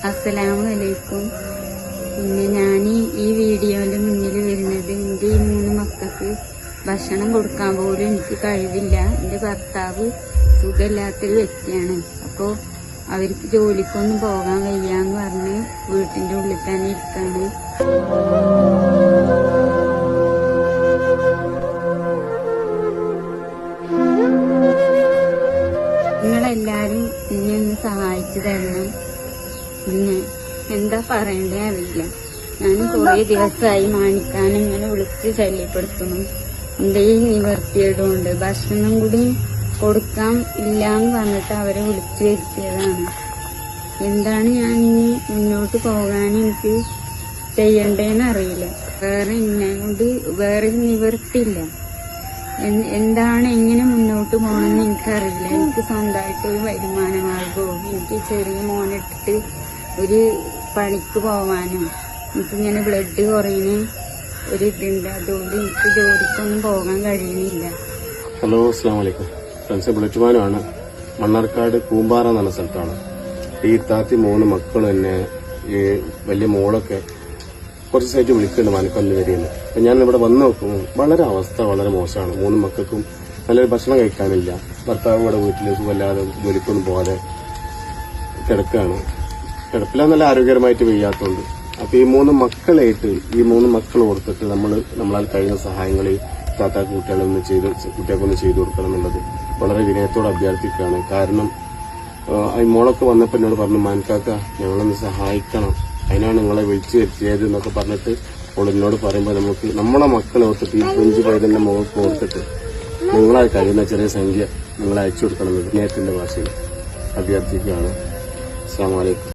അസ്സലാമു അലൈക്കും. പിന്നെ ഞാൻ ഈ വീഡിയോയിൽ മുന്നിൽ വരുന്നത് എൻ്റെ ഈ 3 മക്കൾക്ക് ഭക്ഷണം കൊടുക്കാൻ പോലും എനിക്ക് കഴിവില്ല. എൻ്റെ ഭർത്താവ് സുഖമില്ലാത്തൊരു വ്യക്തിയാണ്. അപ്പോൾ അവർക്ക് ജോലിക്കൊന്നും പോകാൻ വയ്യാന്ന് പറഞ്ഞ് വീട്ടിൻ്റെ ഉള്ളിൽ തന്നെ ഇരിക്കാണ്. നിങ്ങളെല്ലാവരും എന്നെ ഒന്ന് സഹായിച്ചു തരണം. പിന്നെ എന്താ പറയണ്ടേ അറിയില്ല. ഞാൻ കുറേ ദിവസമായി മാനിക്കാൻ ഇങ്ങനെ വിളിച്ച് ശല്യപ്പെടുത്തുന്നു. എൻ്റെ ഈ നിവർത്തിയിടുകൊണ്ട് ഭക്ഷണം കൂടി കൊടുക്കാൻ ഇല്ലാന്ന് പറഞ്ഞിട്ട് അവരെ വിളിച്ചു വരുത്തിയതാണ്. എന്താണ് ഞാൻ ഇനി മുന്നോട്ട് പോകാൻ എനിക്ക് ചെയ്യണ്ടേന്ന് അറിയില്ല. എന്നെ കൊണ്ട് വേറെ നിവർത്തിയില്ല. എന്താണ് എങ്ങനെ മുന്നോട്ട് പോകണമെന്ന് എനിക്കറിയില്ല. എനിക്ക് സ്വന്തമായിട്ടൊരു വരുമാന മാർഗവും എനിക്ക് ചെറിയ മോനിട്ടിട്ട് ഒരു പണിക്ക് പോവാനും എനിക്കിങ്ങനെ ബ്ലഡ് കുറയുന്ന ഒരു ഇതുണ്ട്. അതുകൊണ്ട് എനിക്ക് ജോലിക്കൊന്നും പോകാൻ കഴിയുന്നില്ല. ഹലോ, അസ്സാം വലൈക്കും. ഫ്രണ്ട്സ്, ബ്ലഡ്മാനാണ്. മണ്ണാർക്കാട് കൂമ്പാറ എന്ന സ്ഥലത്താണ്. ഈ 3 മക്കൾ തന്നെ ഈ വലിയ മോളൊക്കെ കുറച്ച് സൈറ്റ് വിളിക്കുന്നുണ്ട് മാനക്കൊല്ലം വരികയെന്ന്. അപ്പൊ ഞാൻ ഇവിടെ വന്ന് നോക്കുമ്പോൾ അവസ്ഥ വളരെ മോശമാണ്. 3 മക്കൾക്കും നല്ലൊരു ഭക്ഷണം കഴിക്കാനില്ല. ഭർത്താവ് ഇവിടെ വീട്ടിൽ സുഖമില്ലാതെ ജോലിക്കൊന്നും പോകാതെ കിടക്കുകയാണ്. കിടപ്പില്ല, നല്ല ആരോഗ്യകരമായിട്ട് വയ്യാത്തതുകൊണ്ട്. അപ്പൊ ഈ 3 മക്കളായിട്ട് ഈ 3 മക്കൾ ഓർത്തിട്ട് നമ്മളാൽ കഴിയുന്ന സഹായങ്ങൾ കുട്ടികളൊന്ന് ചെയ്തു കൊടുക്കണം എന്നുള്ളത് വളരെ വിനയത്തോടെ അഭ്യർത്ഥിക്കുകയാണ്. കാരണം ഈ മോളൊക്കെ വന്നപ്പോൾ എന്നോട് പറഞ്ഞു, മാൻകാക്ക ഞങ്ങളൊന്ന് സഹായിക്കണം, അതിനാണ് നിങ്ങളെ വിളിച്ചു വരുത്തിയത് എന്നൊക്കെ പറഞ്ഞിട്ട് അവൾ എന്നോട് പറയുമ്പോൾ നമുക്ക് നമ്മളെ മക്കളെ ഓർത്തിട്ട് ഈ 5 പൈതന്റെ മുഖത്ത് ഓർത്തിട്ട് നിങ്ങളാൽ കഴിയുന്ന ചെറിയ സംഖ്യ നിങ്ങൾ അയച്ചു കൊടുക്കണം എന്ന് വിനയത്തിന്റെ ഭാഷയിൽ അഭ്യർത്ഥിക്കുകയാണ്. അസ്സലാമു അലൈക്കും.